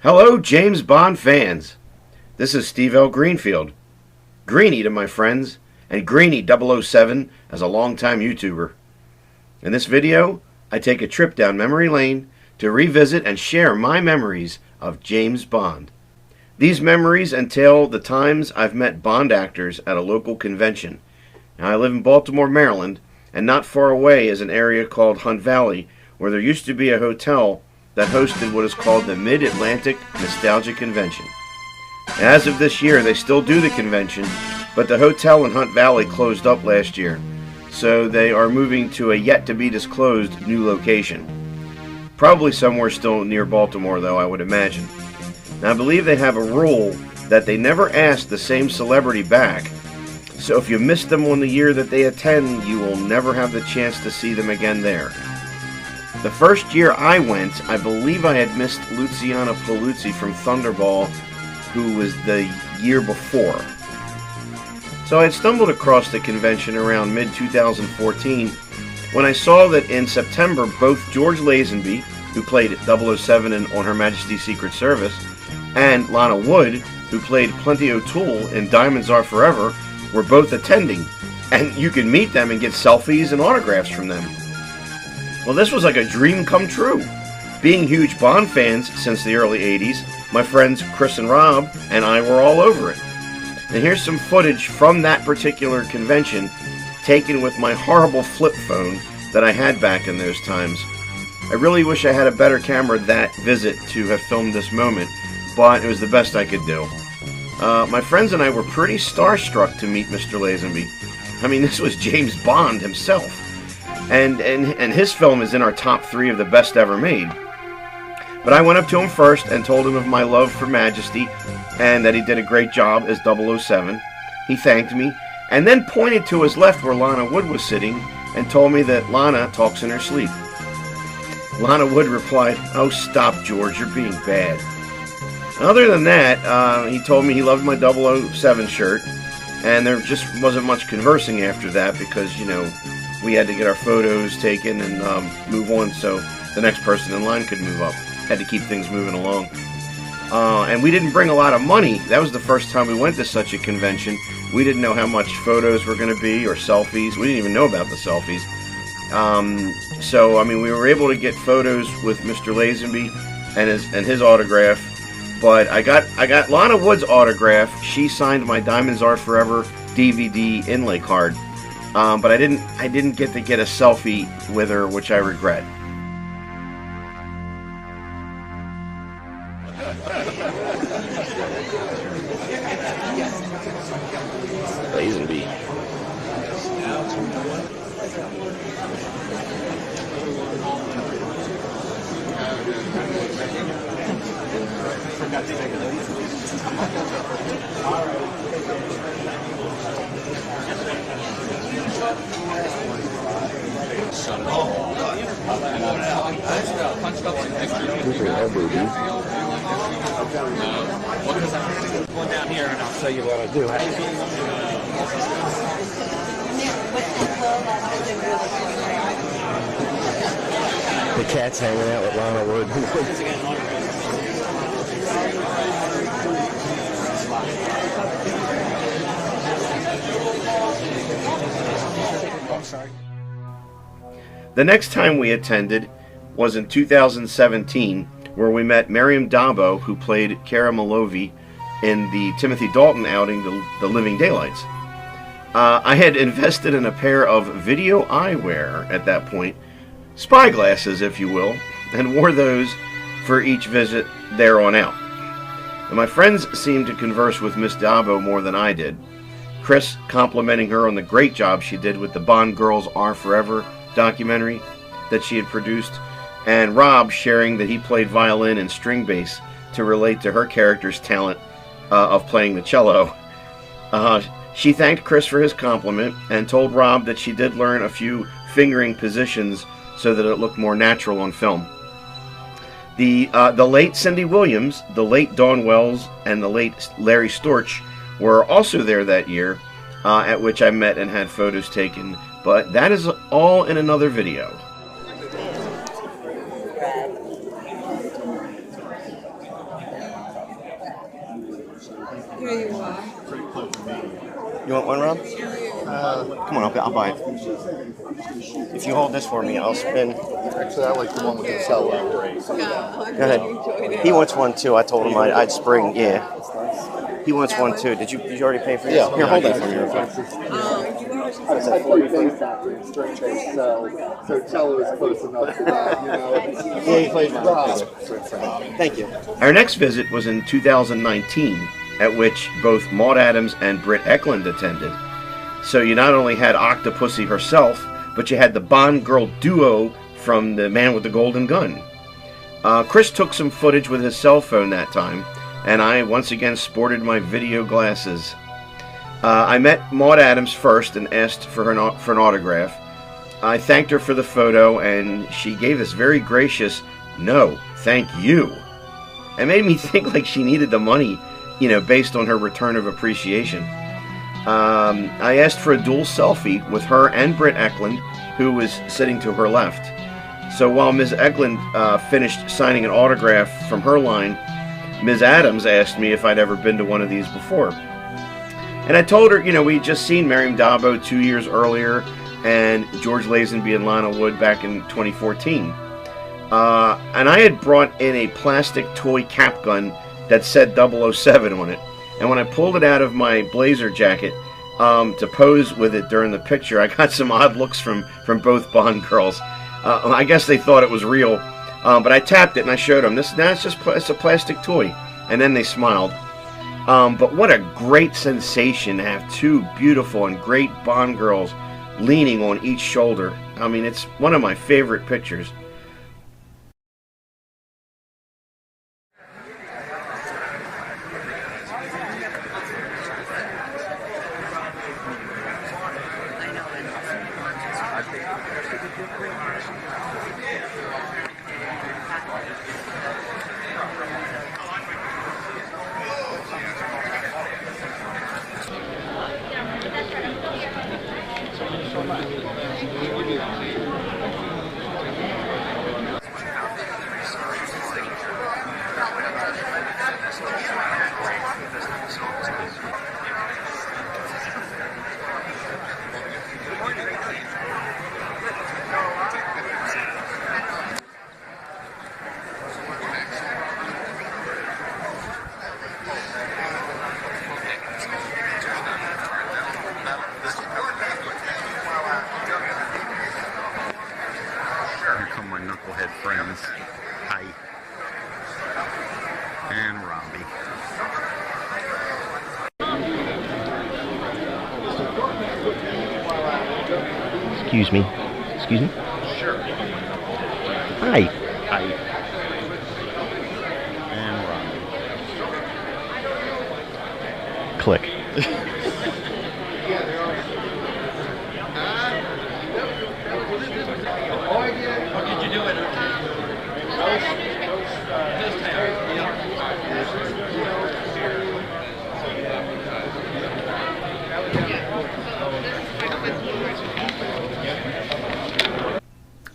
Hello, James Bond fans. This is Steve L. Greenfield. Greeny to my friends, and Greeny 007 as a longtime YouTuber. In this video, I take a trip down memory lane to revisit and share my memories of James Bond. These memories entail the times I've met Bond actors at a local convention. Now, I live in Baltimore, Maryland, and not far away is an area called Hunt Valley, where there used to be a hotel that hosted what is called the Mid-Atlantic Nostalgia Convention. As of this year, they still do the convention, but the hotel in Hunt Valley closed up last year, so they are moving to a yet-to-be-disclosed new location. Probably somewhere still near Baltimore, though, I would imagine. Now, I believe they have a rule that they never ask the same celebrity back, so if you miss them on the year that they attend, you will never have the chance to see them again there. The first year I went, I believe I had missed Luciana Paluzzi from Thunderball, who was the year before. So I had stumbled across the convention around mid-2014 when I saw that in September both George Lazenby, who played 007 On Her Majesty's Secret Service, and Lana Wood, who played Plenty O'Toole in Diamonds Are Forever, were both attending, and you could meet them and get selfies and autographs from them. Well, this was like a dream come true. Being huge Bond fans since the early 80s, my friends Chris and Rob and I were all over it. And here's some footage from that particular convention taken with my horrible flip phone that I had back in those times. I really wish I had a better camera that visit to have filmed this moment, but it was the best I could do. My friends and I were pretty starstruck to meet Mr. Lazenby. I mean, this was James Bond himself. And his film is in our top 3 of the best ever made. But I went up to him first and told him of my love for Majesty and that he did a great job as 007. He thanked me and then pointed to his left where Lana Wood was sitting and told me that Lana talks in her sleep. Lana Wood replied, "Oh, stop, George, you're being bad." Other than that, he told me he loved my 007 shirt, and there just wasn't much conversing after that because, you know, we had to get our photos taken and move on so the next person in line could move up. Had to keep things moving along. And we didn't bring a lot of money. That was the first time we went to such a convention. We didn't know how much photos were going to be or selfies. We didn't even know about the selfies. So, I mean, we were able to get photos with Mr. Lazenby and his autograph. But I got Lana Wood's autograph. She signed my Diamonds Are Forever DVD inlay card. But I didn't get to get a selfie with her, which I regret. Lazenby. Going down here and I'll show you what I do. The cat's hanging out with Lana Wood. The next time we attended was in 2017, where we met Maryam, who played Cara Malovi in the Timothy Dalton outing, The Living Daylights. I had invested in a pair of video eyewear at that point, spyglasses if you will, and wore those for each visit there on out. And my friends seemed to converse with Miss Dabo more than I did. Chris complimenting her on the great job she did with the Bond Girls Are Forever documentary that she had produced, and Rob sharing that he played violin and string bass to relate to her character's talent of playing the cello. She thanked Chris for his compliment and told Rob that she did learn a few fingering positions so that it looked more natural on film. The late Cindy Williams, the late Dawn Wells, and the late Larry Storch were also there that year, at which I met and had photos taken, but that is all in another video. Here you are. You want one, Rob? Come on, I'll buy it. If you hold this for me, I'll spin. Actually, I like the one with the cell. Go ahead. He wants one too. I told him I'd spring. Yeah. He wants one too. Did you already pay for it? Yeah. Here, hold that for me real quick. I play bass after in string bass, so cello is close enough to that, you know. Yeah, he played mine. Thank you. Our next visit was in 2019, at which both Maud Adams and Britt Ekland attended. So you not only had Octopussy herself, but you had the Bond girl duo from The Man with the Golden Gun. Chris took some footage with his cell phone that time, and I once again sported my video glasses. I met Maud Adams first and asked for an autograph. I thanked her for the photo, and she gave this very gracious, "No, thank you." It made me think like she needed the money, you know, based on her return of appreciation. I asked for a dual selfie with her and Britt Ekland, who was sitting to her left. So while Ms. Ekland finished signing an autograph from her line, Ms. Adams asked me if I'd ever been to one of these before. And I told her, you know, we'd just seen Maryam 2 years earlier and George Lazenby and Lana back in 2014. And I had brought in a plastic toy cap gun that said 007 on it. And when I pulled it out of my blazer jacket to pose with it during the picture, I got some odd looks from both Bond girls. I guess they thought it was real, but I tapped it and I showed them, it's a plastic toy. And then they smiled. But what a great sensation to have two beautiful and great Bond girls leaning on each shoulder. I mean, it's one of my favorite pictures. Here come my knucklehead friends. Hi. And Robbie. Excuse me. Excuse me? Sure. Hi. Hi. And Robbie. Click.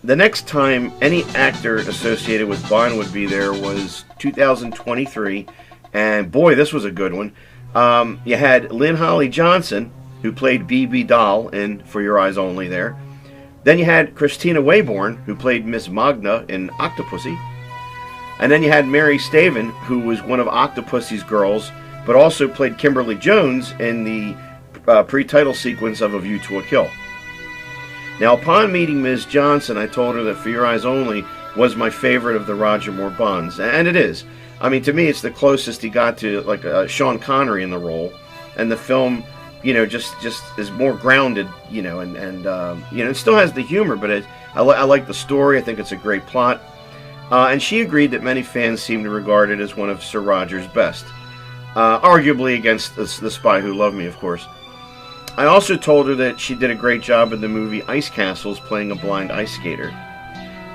The next time any actor associated with Bond would be there was 2023, and boy, this was a good one. You had Lynn Holly Johnson, who played BB Doll in For Your Eyes Only there. Then you had Christina Wayborn, who played Miss Magna in Octopussy. And then you had Mary Staven, who was one of Octopussy's girls, but also played Kimberly Jones in the pre-title sequence of A View to a Kill. Now, upon meeting Ms. Johnson, I told her that For Your Eyes Only was my favorite of the Roger Moore Bonds, and it is. I mean, to me, it's the closest he got to like Sean Connery in the role, and the film, you know, just is more grounded, you know, and you know, it still has the humor, but I like the story. I think it's a great plot, and she agreed that many fans seem to regard it as one of Sir Roger's best, arguably against the Spy Who Loved Me, of course. I also told her that she did a great job in the movie Ice Castles playing a blind ice skater.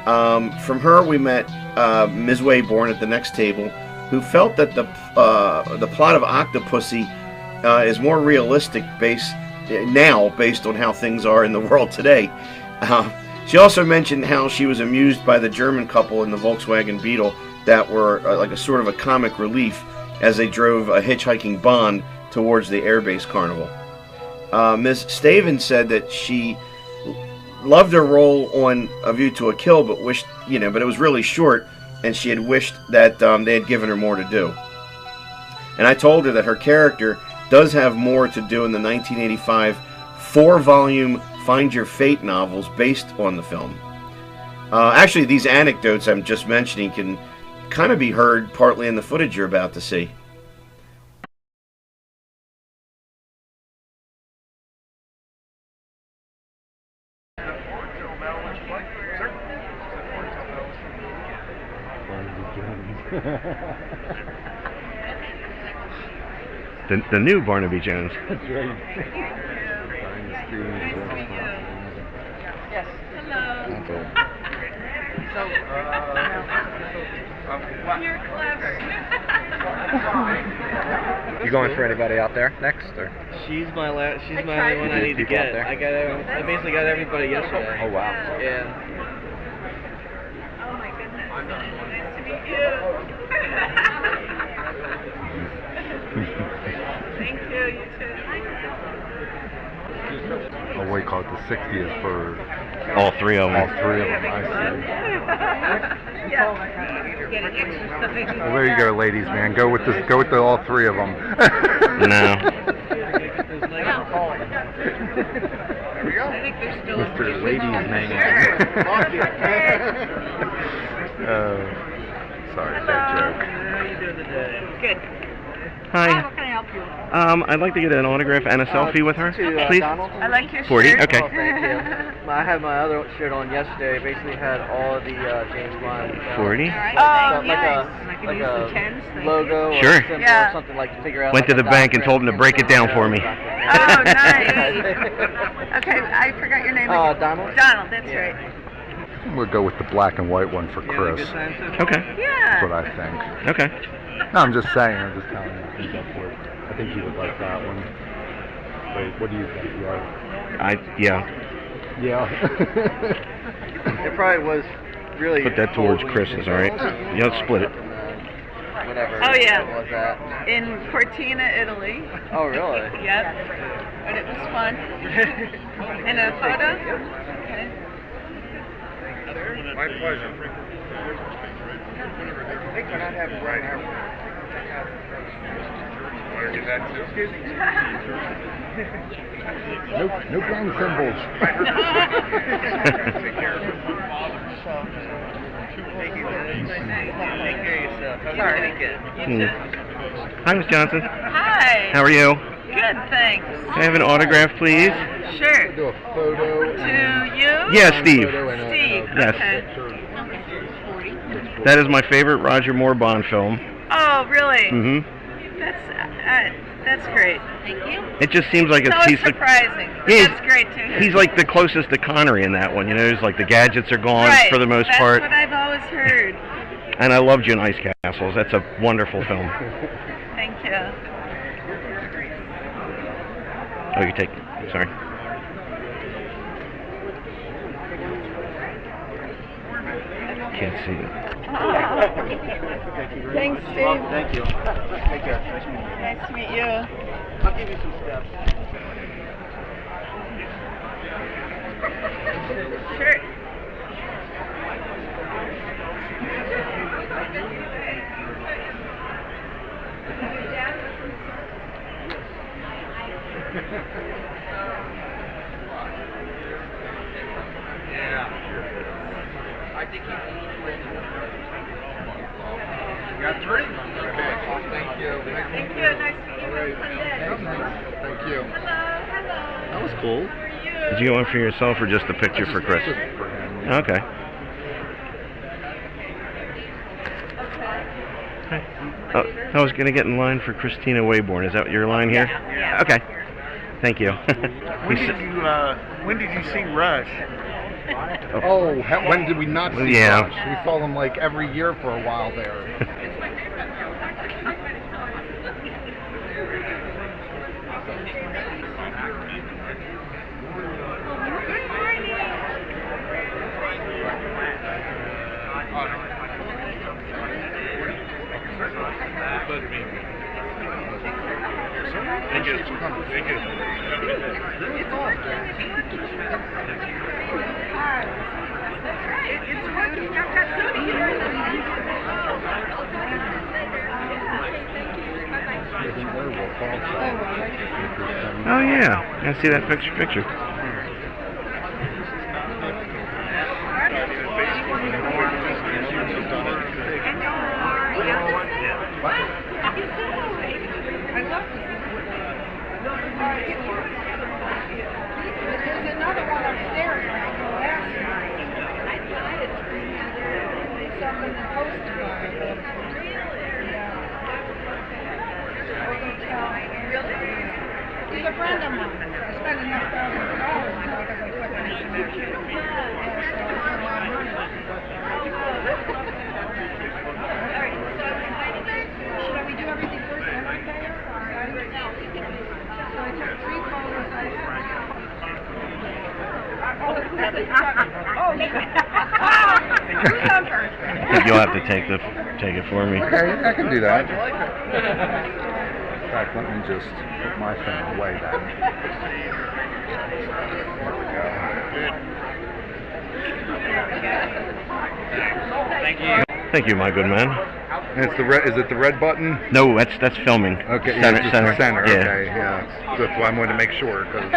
From her, we met Ms. Wayborn at the next table, who felt that the plot of Octopussy is more realistic based on how things are in the world today. She also mentioned how she was amused by the German couple in the Volkswagen Beetle that were like a sort of a comic relief as they drove a hitchhiking Bond towards the airbase carnival. Ms. Staven said that she loved her role on A View to a Kill, but wished, but it was really short, and she had wished that they had given her more to do. And I told her that her character does have more to do in the 1985 4-volume Find Your Fate novels based on the film. Actually, these anecdotes I'm just mentioning can kind of be heard partly in the footage you're about to see. The new Barnaby Jones. That's right. Yes. Hello. Okay. You're clever. You going for anybody out there next, or? She's my only one I need to get. I basically got everybody yesterday. Oh wow. Yeah. Oh my goodness. Nice to meet you. Thank you. You too. Oh, what do you call it? The 60th for All three of them. all three of them. I Yeah. Getting extra. see. Well, there you go, ladies, man. Go with this. Go with the all three of them. No. I think they're still Mr. Ladies Man. Sorry, bad joke. How are you doing today? Good. Hi. How can I help you? I'd like to get an autograph and a selfie with her, To, please. Donald? I like your 40, shirt. okay. Oh, thank you. I had my other shirt on yesterday. Basically had all of the James Bond. 40. All right. Like Nice. a, And I can like use a the tens. Thank logo you. or Sure. a symbol Yeah. or something like to figure out. Went like to a the bank and diagram. told him to break it down for me. Oh, nice. Okay, I forgot your name. again. Donald. Donald, that's Yeah. right. We'll go with the black and white one for You had a Chris. good time, too? Okay. That's what Yeah. I think. Okay. No, I'm just saying. I'm just telling you. He's up for it. I think he would like that one. Wait, what do you think? Yeah. Yeah. It probably was really. Put that towards cold when Chris's, you all right? did Yeah, let's split it. Whatever. Oh, yeah. What was that? In Cortina, Italy. Oh, really? Yep. But it was fun. And a photo? Okay. My pleasure. I think we're not having right now. Want to do that too? Excuse me. No gang symbols. Take care. Thank you. Take care of yourself. Have a Sorry. good weekend. You Hmm. too. Hi, Miss Johnson. Hi. How are you? Good, thanks. Can I have an autograph, please? Sure. Do a photo. To you? Yeah, Steve. Photo and Steve. Yes. Okay. That is my favorite Roger Moore Bond film. Oh, really? Mm-hmm. That's great. Thank you. It just seems like So he's it's surprising. But Yeah, that's great to hear. he's like the closest to Connery in that one. It's like the gadgets are gone right. for the most That's part. what I've always heard. And I loved you in Ice Castles. That's a wonderful film. Thank you. Oh, you take. Sorry. Can't see it. Thanks, Steve. Thank you. Take care. Nice to meet you. I'll give you some steps. Sure. I think you Got three? Thank you. Thank you. Nice to meet you. Thank you. Hello. That was cool. How are you? Did you get one for yourself or just a picture for Chris? For him. Okay. I was going to get in line for Christina Wayborn. Is that your line here? Yeah. Okay. Thank you. When did you see Rush? Oh, when did we not see Yeah. Rush? We saw them like every year for a while there. Thank you. Thank you. Oh yeah, I see that picture. There's another one upstairs. Something to post about. He's a friend of mine. I spent enough $1,000 because I put him in that shit. Should we do everything first and then pay her? So I took 3 photos. I think you'll have to take it for me. Okay, I can do that. In fact, let me just put my phone away then. There we go. Thank you. Thank you, my good man. And it's the red. Is it the red button? No, that's filming. Okay, center, yeah, center. center. Yeah. Okay, yeah. That's why I wanted to make sure because.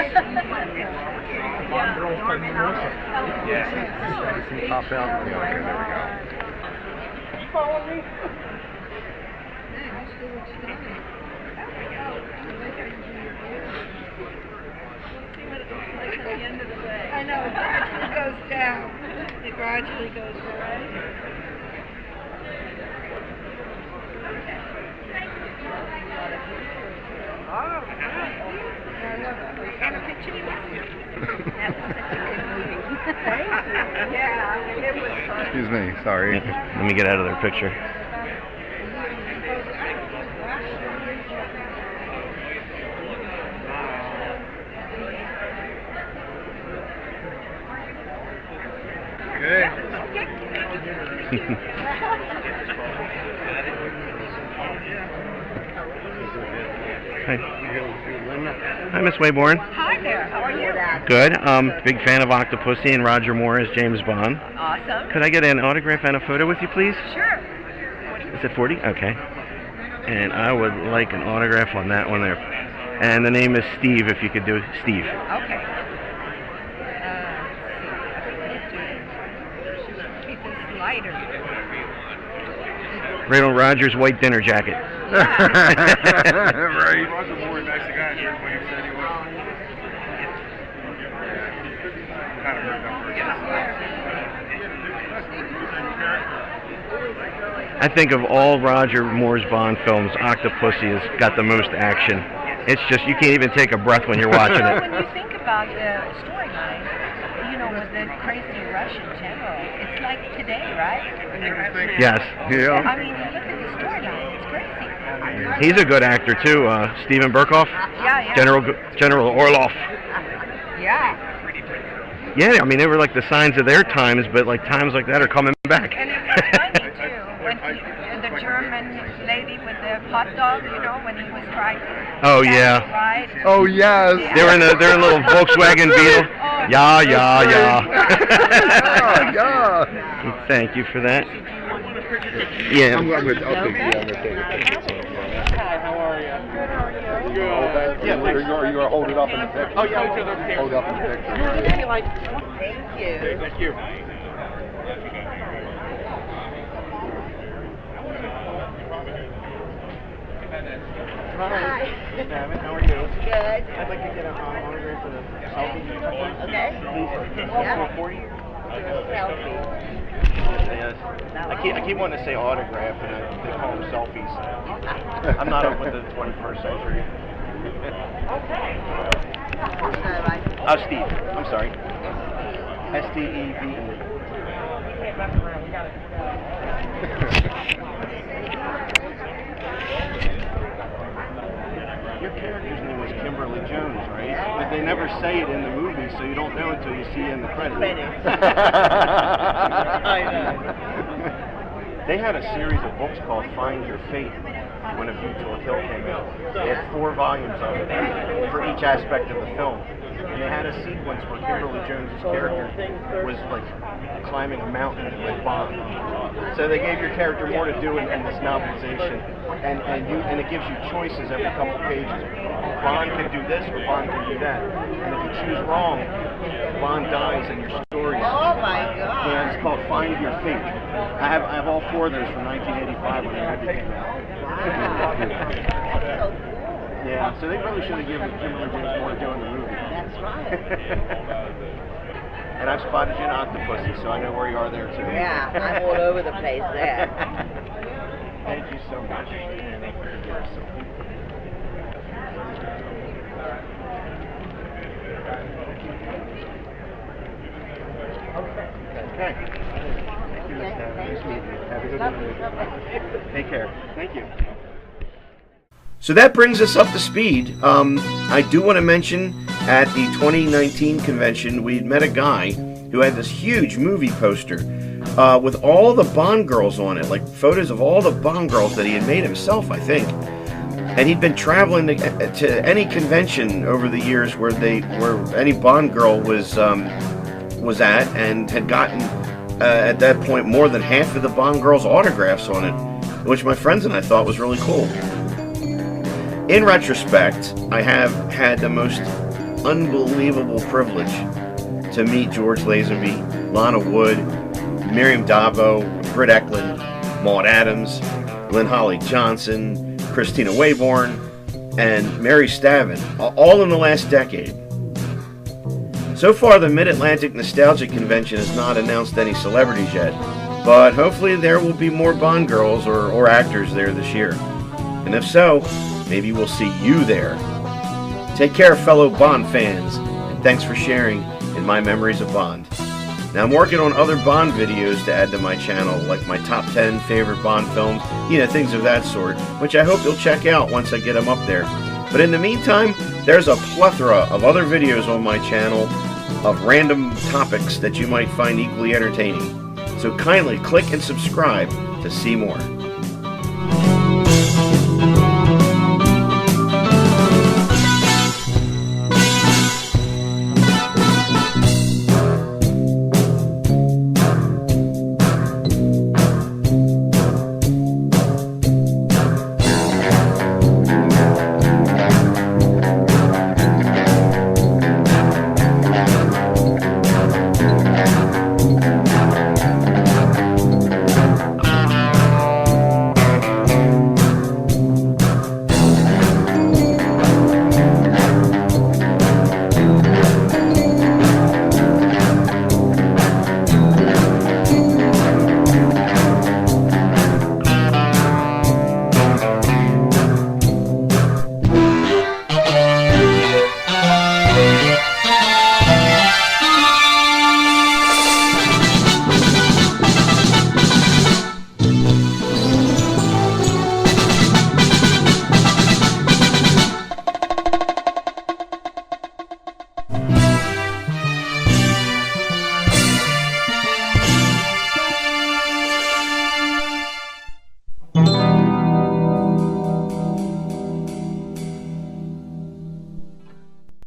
Yeah. Pop out. Yeah, okay, there we go. You follow me? I know, it gradually goes down. It gradually goes down. And a picture with you. That was such a good meeting. Thank you. Yeah, it was fun. Excuse me. Sorry. Let me get out of their picture. Hi, Miss Wayborn. Hi there, how are you? Good. Big fan of Octopussy and Roger Moore as James Bond. Awesome. Could I get an autograph and a photo with you, please? Sure. Is it 40? Okay. And I would like an autograph on that one there. And the name is Steve, if you could do Steve. Okay. Keep this lighter. Right on Roger's white dinner jacket. Right. Roger Moore is a nice guy. Everybody said he was. Kind of heard that first. I think of all Roger Moore's Bond films, Octopussy has got the most action. It's just, you can't even take a breath when you're watching it. When you think about the storyline, you know, with the crazy Russian general, it's like today, right? Yes. Yeah. I mean, look at the storyline, it's crazy. He's a good actor too, Steven Berkoff. Yeah. General Orloff. Yeah. Yeah, I mean, they were like the signs of their times, but like times like that are coming back. And it was funny too, when the German lady with the hot dog, you know, when he was trying to Oh yeah. ride. Oh yes. They're in a little Volkswagen Beetle. Yeah. Yeah. Thank you for that. Yeah. I'm gonna take a picture. Hi, how are you? Yeah, you're gonna hold it up in the picture. Oh, yeah, okay. Hold it up in the picture. Thank you. Thank you. Hi. Gavin, how are you? Good. I'd like to get an autograph for the selfie. Okay. Please. Yeah. For you? Selfie. I keep wanting to say autograph, and they call them selfies. I'm not up with the 21st century. Steve. I'm sorry. S-T-E-V-E. Your character's name was Kimberly Jones, right? But they never say it in the movie, so you don't know until you see it in the credits. I know. They had a series of books called Find Your Fate. when A View to a Kill came out. They had 4 volumes of it for each aspect of the film. And they had a sequence where Kimberly Jones's character was like climbing a mountain with Bond. So they gave your character more to do in this novelization, and it gives you choices every couple pages. Bond can do this or Bond can do that. And if you choose wrong, Bond dies and your story. Oh my God! Yeah, it's called Find Your Fate. I have all 4 of those from 1985 when the movie came out. Yeah, so they probably should have given Kimberly Jones more to do in the movie. That's right. And I've spotted you in Octopussy, so I know where you are there too. Yeah, I'm all over the place there. Thank you so much. Okay. Thank you, Miss Natalie. Nice meeting you. Have a good one. Take care. Thank you. So that brings us up to speed. I do want to mention at the 2019 convention, we had met a guy who had this huge movie poster with all the Bond girls on it, like photos of all the Bond girls that he had made himself, I think. And he'd been traveling to any convention over the years where any Bond girl was at, and had gotten at that point more than half of the Bond girls' autographs on it, which my friends and I thought was really cool. In retrospect, I have had the most unbelievable privilege to meet George Lazenby, Lana Wood, Maryam, Britt Ekland, Maud Adams, Lynn Holly Johnson, Christina Wayborn, and Mary Stavin, all in the last decade. So far, the Mid-Atlantic Nostalgia Convention has not announced any celebrities yet, but hopefully there will be more Bond girls or actors there this year. And if so, maybe we'll see you there. Take care, fellow Bond fans, and thanks for sharing in my memories of Bond. Now I'm working on other Bond videos to add to my channel, like my top 10 favorite Bond films, things of that sort, which I hope you'll check out once I get them up there. But in the meantime, there's a plethora of other videos on my channel of random topics that you might find equally entertaining. So kindly click and subscribe to see more.